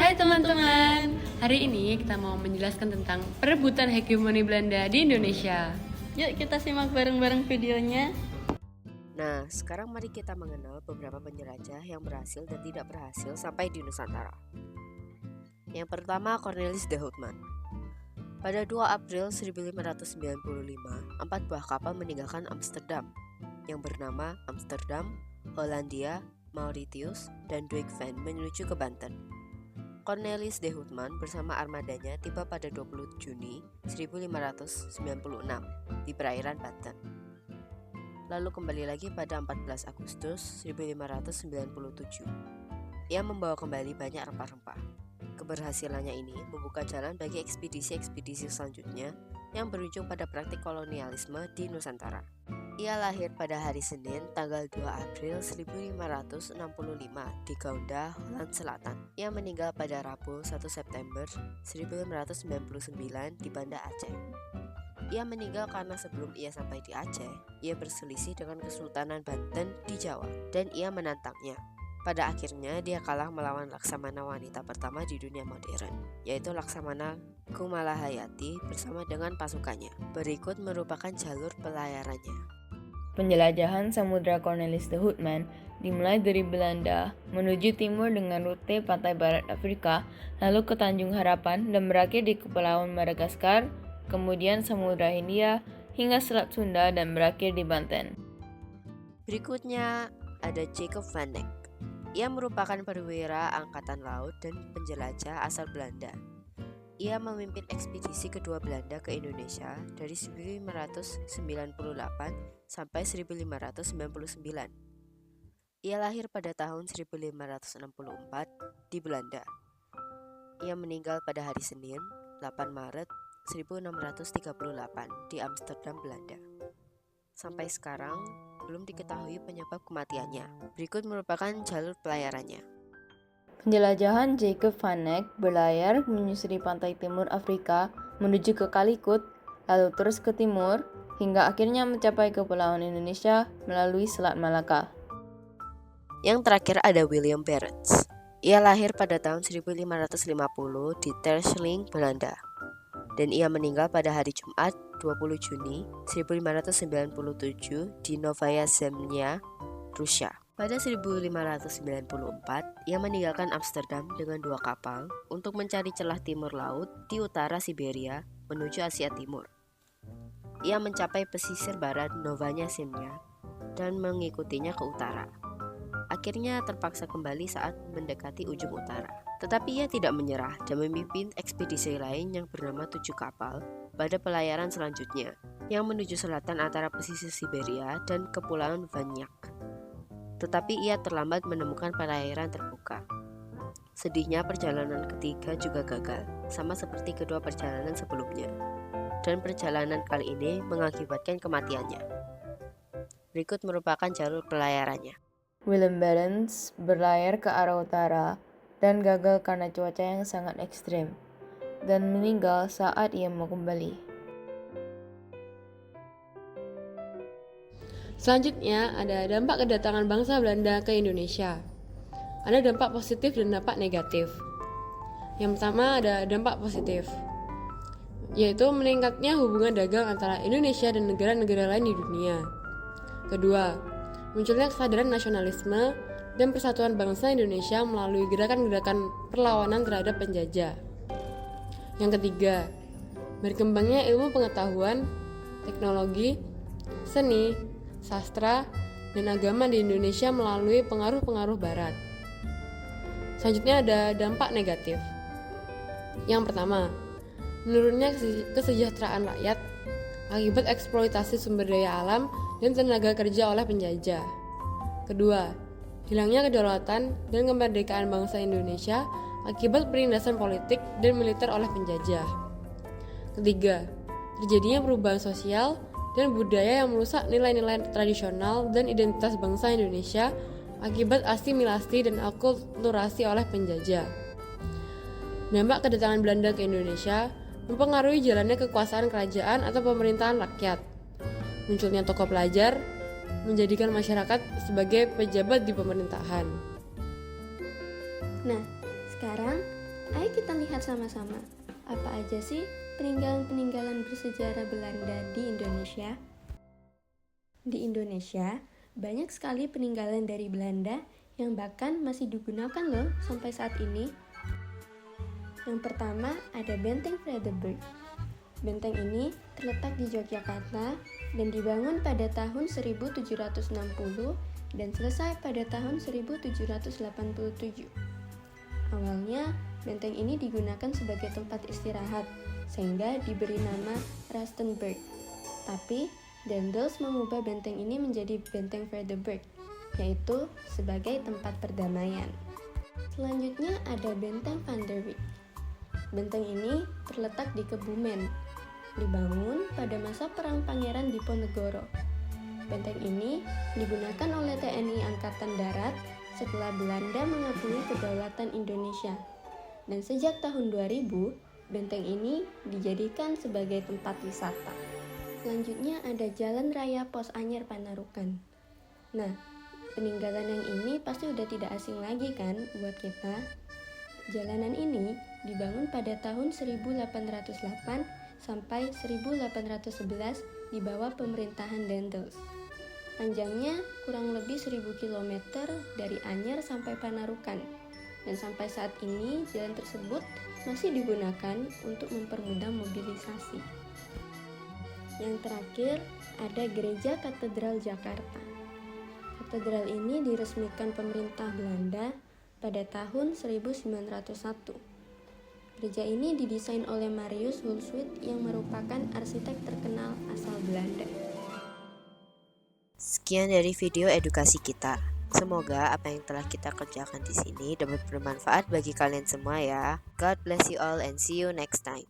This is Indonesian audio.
Hai teman-teman, hari ini kita mau menjelaskan tentang perebutan hegemoni Belanda di Indonesia. Yuk kita simak bareng-bareng videonya. Nah, sekarang mari kita mengenal beberapa penjelajah yang berhasil dan tidak berhasil sampai di Nusantara. Yang pertama, Cornelis de Houtman. Pada 2 April 1595, 4 buah kapal meninggalkan Amsterdam yang bernama Amsterdam, Hollandia, Mauritius, dan Duyck Van menuju ke Banten. Cornelis de Houtman bersama armadanya tiba pada 20 Juni 1596 di perairan Banten. Lalu kembali lagi pada 14 Agustus 1597. Ia membawa kembali banyak rempah-rempah. Keberhasilannya ini membuka jalan bagi ekspedisi-ekspedisi selanjutnya yang berujung pada praktik kolonialisme di Nusantara. Ia lahir pada hari Senin, tanggal 2 April 1565 di Gaunda, Holland Selatan. Ia meninggal pada Rabu 1 September 1599 di Banda Aceh. Ia meninggal karena sebelum ia sampai di Aceh, ia berselisih dengan Kesultanan Banten di Jawa, dan ia menantangnya. Pada akhirnya, dia kalah melawan laksamana wanita pertama di dunia modern, yaitu Laksamana Kumalahayati bersama dengan pasukannya. Berikut merupakan jalur pelayarannya. Penjelajahan Samudra Cornelis de Houtman dimulai dari Belanda menuju timur dengan rute pantai barat Afrika, lalu ke Tanjung Harapan dan berakhir di Kepulauan Madagaskar, kemudian Samudra Hindia hingga Selat Sunda dan berakhir di Banten. Berikutnya ada Jacob van Eyck. Ia merupakan perwira angkatan laut dan penjelajah asal Belanda. Ia memimpin ekspedisi kedua Belanda ke Indonesia dari 1598 sampai 1599. Ia lahir pada tahun 1564 di Belanda. Ia meninggal pada hari Senin, 8 Maret 1638 di Amsterdam, Belanda. Sampai sekarang, belum diketahui penyebab kematiannya. Berikut merupakan jalur pelayarannya. Penjelajahan Jacob van Eyck berlayar menyusuri pantai timur Afrika menuju ke Kalikut, lalu terus ke timur, hingga akhirnya mencapai Kepulauan Indonesia melalui Selat Malaka. Yang terakhir ada William Barents. Ia lahir pada tahun 1550 di Terschelling, Belanda. Dan ia meninggal pada hari Jumat 20 Juni 1597 di Novaya Zemlya, Rusia. Pada 1594, ia meninggalkan Amsterdam dengan 2 kapal untuk mencari celah timur laut di utara Siberia menuju Asia Timur. Ia mencapai pesisir barat Novaya Zemlya dan mengikutinya ke utara. Akhirnya terpaksa kembali saat mendekati ujung utara. Tetapi ia tidak menyerah dan memimpin ekspedisi lain yang bernama 7 kapal pada pelayaran selanjutnya yang menuju selatan antara pesisir Siberia dan Kepulauan Banyak. Tetapi ia terlambat menemukan perairan terbuka. Sedihnya perjalanan ketiga juga gagal, sama seperti kedua perjalanan sebelumnya. Dan perjalanan kali ini mengakibatkan kematiannya. Berikut merupakan jalur pelayarannya. William Barents berlayar ke arah utara dan gagal karena cuaca yang sangat ekstrim, dan meninggal saat ia mau kembali. Selanjutnya ada dampak kedatangan bangsa Belanda ke Indonesia. Ada dampak positif dan dampak negatif. Yang pertama ada dampak positif, yaitu meningkatnya hubungan dagang antara Indonesia dan negara-negara lain di dunia. Kedua, munculnya kesadaran nasionalisme dan persatuan bangsa Indonesia melalui gerakan-gerakan perlawanan terhadap penjajah. Yang ketiga, berkembangnya ilmu pengetahuan, teknologi, seni, sastra, dan agama di Indonesia melalui pengaruh-pengaruh barat. Selanjutnya ada dampak negatif. Yang pertama, menurunnya kesejahteraan rakyat akibat eksploitasi sumber daya alam dan tenaga kerja oleh penjajah. Kedua, hilangnya kedaulatan dan kemerdekaan bangsa Indonesia akibat penindasan politik dan militer oleh penjajah. Ketiga, terjadinya perubahan sosial dan budaya yang merusak nilai-nilai tradisional dan identitas bangsa Indonesia akibat asimilasi dan akulturasi oleh penjajah. Dampak kedatangan Belanda ke Indonesia mempengaruhi jalannya kekuasaan kerajaan atau pemerintahan rakyat. Munculnya tokoh pelajar menjadikan masyarakat sebagai pejabat di pemerintahan. Nah, sekarang Ayo kita lihat sama-sama, apa aja sih peninggalan-peninggalan bersejarah Belanda di Indonesia? Di Indonesia, banyak sekali peninggalan dari Belanda yang bahkan masih digunakan loh sampai saat ini. Yang pertama ada Benteng Vredenburg. Benteng ini terletak di Yogyakarta dan dibangun pada tahun 1760 dan selesai pada tahun 1787. Awalnya, benteng ini digunakan sebagai tempat istirahat, sehingga diberi nama Rustenburg. Tapi, Daendels mengubah benteng ini menjadi Benteng Vredenburg, yaitu sebagai tempat perdamaian. Selanjutnya ada Benteng Van der Wijk. Benteng ini terletak di Kebumen, dibangun pada masa Perang Pangeran Diponegoro. Benteng ini digunakan oleh TNI Angkatan Darat setelah Belanda mengakui kedaulatan Indonesia. Dan sejak tahun 2000, benteng ini dijadikan sebagai tempat wisata. Selanjutnya ada Jalan Raya Pos Anyar Panarukan. Nah, peninggalan yang ini pasti udah tidak asing lagi kan buat kita. Jalanan ini dibangun pada tahun 1808 sampai 1811 di bawah pemerintahan Daendels. Panjangnya kurang lebih 1000 km dari Anyar sampai Panarukan. Dan sampai saat ini jalan tersebut masih digunakan untuk mempermudah mobilisasi. Yang terakhir ada Gereja Katedral Jakarta. Katedral ini diresmikan pemerintah Belanda pada tahun 1901. Gereja ini didesain oleh Marius Hulswit yang merupakan arsitek terkenal asal Belanda. Sekian dari video edukasi kita. Semoga apa yang telah kita kerjakan di sini dapat bermanfaat bagi kalian semua ya. God bless you all and see you next time.